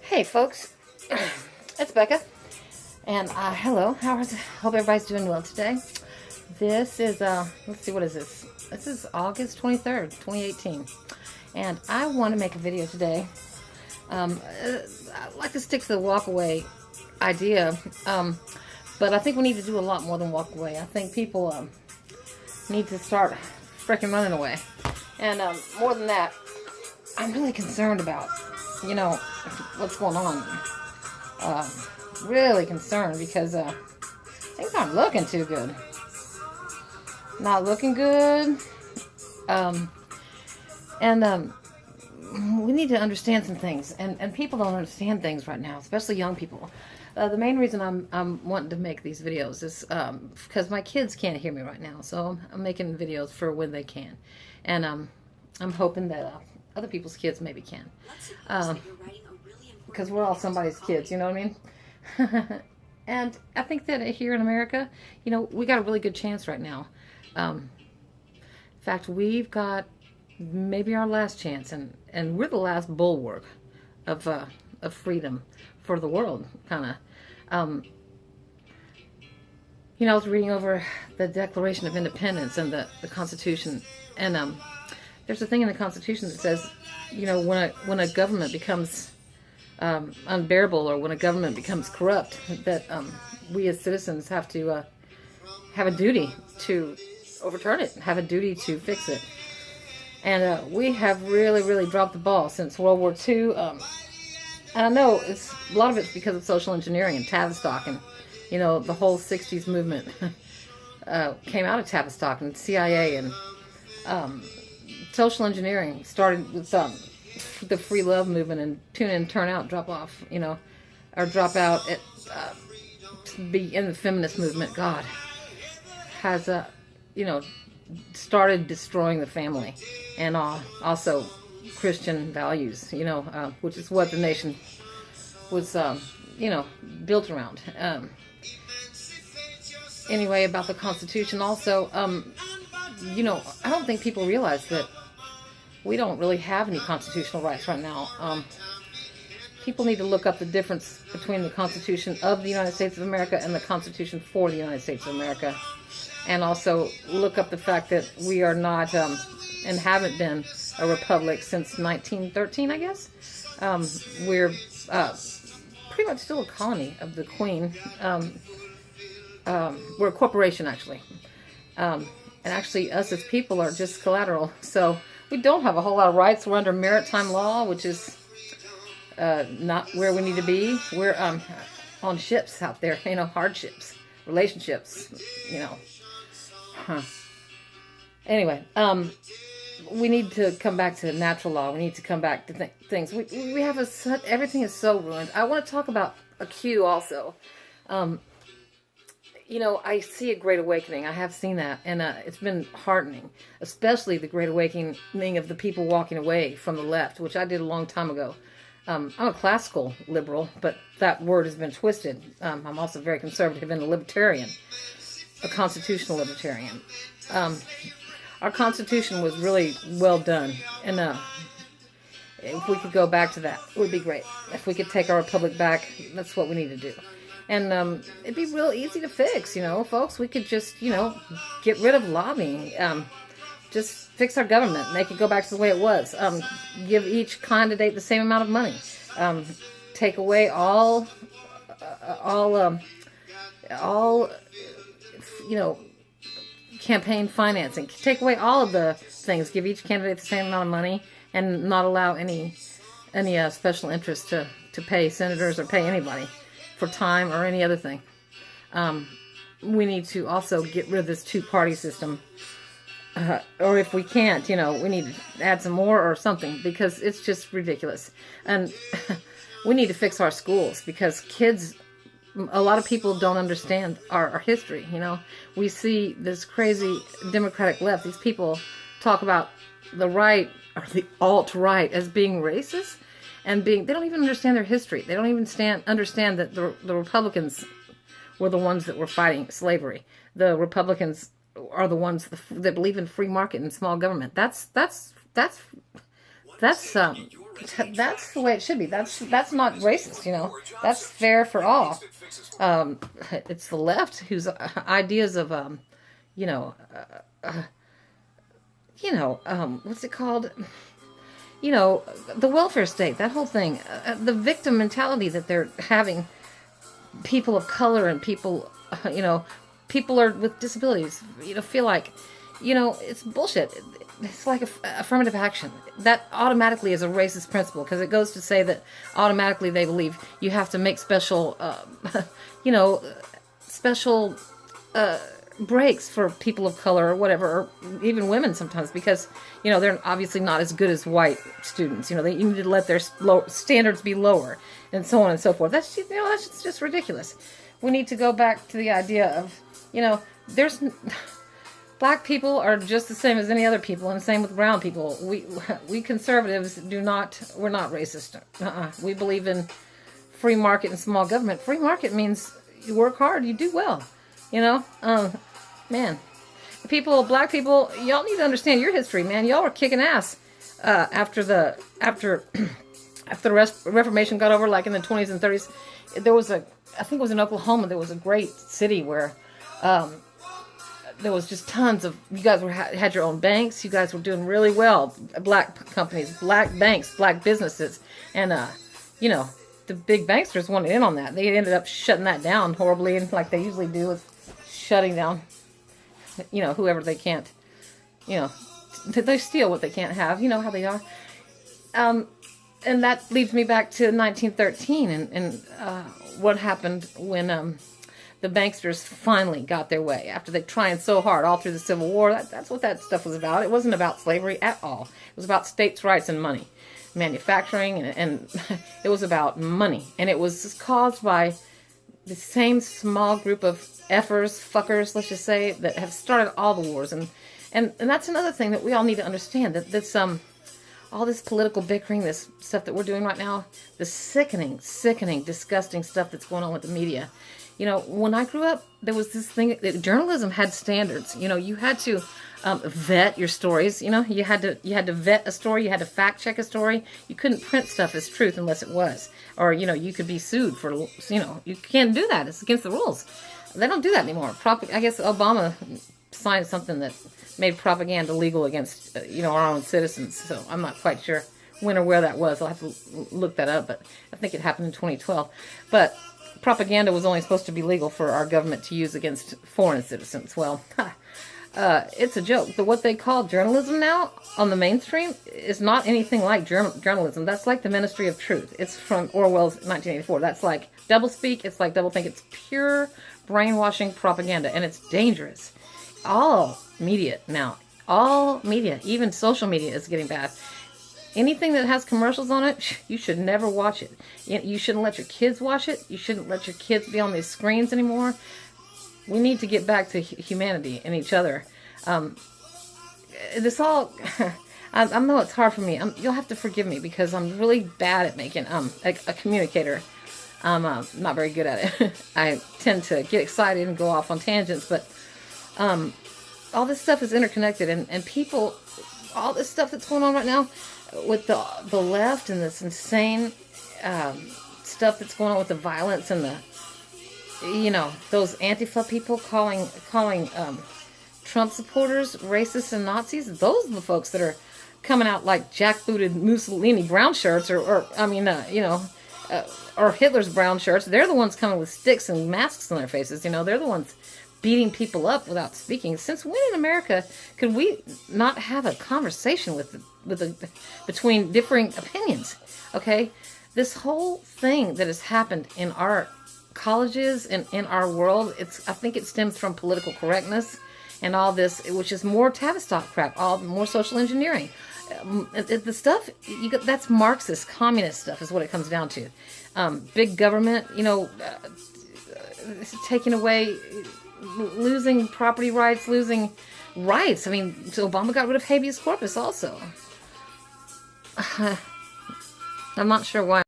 Hey folks, it's Becca, and hello. Hope everybody's doing well today. This is let's see, what is this? This is August 23rd, 2018, and I want to make a video today. I like to stick to the walkaway idea, but I think we need to do a lot more than walk away. I think people need to start freaking running away, and more than that, I'm really concerned about, what's going on. Really concerned because things aren't looking too good. Not looking good. And we need to understand some things. And people don't understand things right now, especially young people. The main reason I'm wanting to make these videos is because my kids can't hear me right now. So I'm making videos for when they can. And I'm hoping that other people's kids maybe can. Because we're all somebody's kids, you know what I mean? And I think that here in America, we got a really good chance right now. In fact, we've got maybe our last chance, and we're the last bulwark of freedom for the world, kind of. I was reading over the Declaration of Independence and the Constitution, and there's a thing in the Constitution that says, when a government becomes unbearable, or when a government becomes corrupt, that we as citizens have to have a duty to overturn it, have a duty to fix it. And we have really, really dropped the ball since World War II. And I know a lot of it's because of social engineering and Tavistock, and the whole '60s movement came out of Tavistock and CIA, and social engineering started with the free love movement and tune in, turn out, drop off, or drop out at be in the feminist movement. God has started destroying the family, and also Christian values, which is what the nation was built around. Anyway, about the Constitution also, I don't think people realize that we don't really have any constitutional rights right now. People need to look up the difference between the Constitution of the United States of America and the Constitution for the United States of America. And also look up the fact that we are not, and haven't been, a republic since 1913, I guess. We're pretty much still a colony of the Queen. We're a corporation, actually. And actually, us as people are just collateral. So we don't have a whole lot of rights. We're under maritime law, which is not where we need to be. We're on ships out there, hardships, relationships, Anyway, we need to come back to natural law. We need to come back to things. We have everything is so ruined. I want to talk about a Q also. I see a great awakening. I have seen that, and it's been heartening, especially the great awakening of the people walking away from the left, which I did a long time ago. I'm a classical liberal, but that word has been twisted. I'm also very conservative and a libertarian, a constitutional libertarian. Our Constitution was really well done, and if we could go back to that, it would be great. If we could take our republic back, that's what we need to do. And it'd be real easy to fix, folks. We could just, get rid of lobbying. Just fix our government, make it go back to the way it was. Give each candidate the same amount of money. Take away all, campaign financing. Take away all of the things. Give each candidate the same amount of money, and not allow any special interest to pay senators or pay anybody for time or any other thing. We need to also get rid of this two-party system. Or if we can't, we need to add some more or something, because it's just ridiculous. And we need to fix our schools, because kids, a lot of people don't understand our history, We see this crazy Democratic left. These people talk about the right, or the alt-right, as being racist, and they don't even understand their history. They don't even understand that the Republicans were the ones that were fighting slavery. The Republicans are the ones that believe in free market and small government. That's that's the way it should be. That's not racist, you know. That's fair for all. It's the left whose ideas of you know, what's it called? You know, the welfare state, that whole thing, the victim mentality that they're having. People of color and people, people are with disabilities, feel like, it's bullshit. It's like affirmative action. That automatically is a racist principle because it goes to say that automatically they believe you have to make special, special breaks for people of color or whatever, or even women sometimes because, they're obviously not as good as white students. You need to let their standards be lower and so on and so forth. That's just ridiculous. We need to go back to the idea of, there's... Black people are just the same as any other people, and same with brown people. We conservatives we're not racist. We believe in free market and small government. Free market means you work hard, you do well. Man, black people, y'all need to understand your history, man. Y'all were kicking ass after the Reformation got over, like in the 20s and 30s. There was I think it was in Oklahoma. There was a great city where. There was just tons of, you guys had your own banks, you guys were doing really well, black companies, black banks, black businesses, and, the big banksters wanted in on that. They ended up shutting that down horribly, and like they usually do with shutting down, whoever they can't, they steal what they can't have, you know how they are. And that leads me back to 1913 and what happened when, the banksters finally got their way after they trying so hard all through the Civil War. That's what that stuff was about. It wasn't about slavery at all. It was about states' rights and money, manufacturing, and it was about money. And it was caused by the same small group of fuckers, let's just say, that have started all the wars. And that's another thing that we all need to understand, that this all this political bickering, this stuff that we're doing right now, the sickening, disgusting stuff that's going on with the media. When I grew up, there was this thing that journalism had standards. You had to vet your stories. You had to vet a story. You had to fact check a story. You couldn't print stuff as truth unless it was, or you could be sued for. You can't do that. It's against the rules. They don't do that anymore. I guess Obama signed something that made propaganda legal against our own citizens. So I'm not quite sure when or where that was. I'll have to look that up. But I think it happened in 2012. But propaganda was only supposed to be legal for our government to use against foreign citizens. Well, it's a joke. But what they call journalism now on the mainstream is not anything like journalism. That's like the Ministry of Truth. It's from Orwell's 1984. That's like doublespeak. It's like doublethink. It's pure brainwashing propaganda, and it's dangerous. All media now, even social media is getting bad. Anything that has commercials on it, you should never watch it. You shouldn't let your kids watch it. You shouldn't let your kids be on these screens anymore. We need to get back to humanity and each other. This all, I know it's hard for me. You'll have to forgive me because I'm really bad at making a communicator. I'm not very good at it. I tend to get excited and go off on tangents, but all this stuff is interconnected, and people, all this stuff that's going on right now, with the left and this insane stuff that's going on with the violence and those Antifa people calling Trump supporters racist and Nazis. Those are the folks that are coming out like jackbooted Mussolini brown shirts or Hitler's brown shirts. They're the ones coming with sticks and masks on their faces. They're the ones beating people up without speaking. Since when in America could we not have a conversation between differing opinions? Okay, this whole thing that has happened in our colleges and in our world, I think it stems from political correctness and all this, which is more Tavistock crap, more social engineering. The stuff that's Marxist, communist stuff is what it comes down to. Big government, taking away, losing property rights, losing rights. I mean, so Obama got rid of habeas corpus also. I'm not sure why.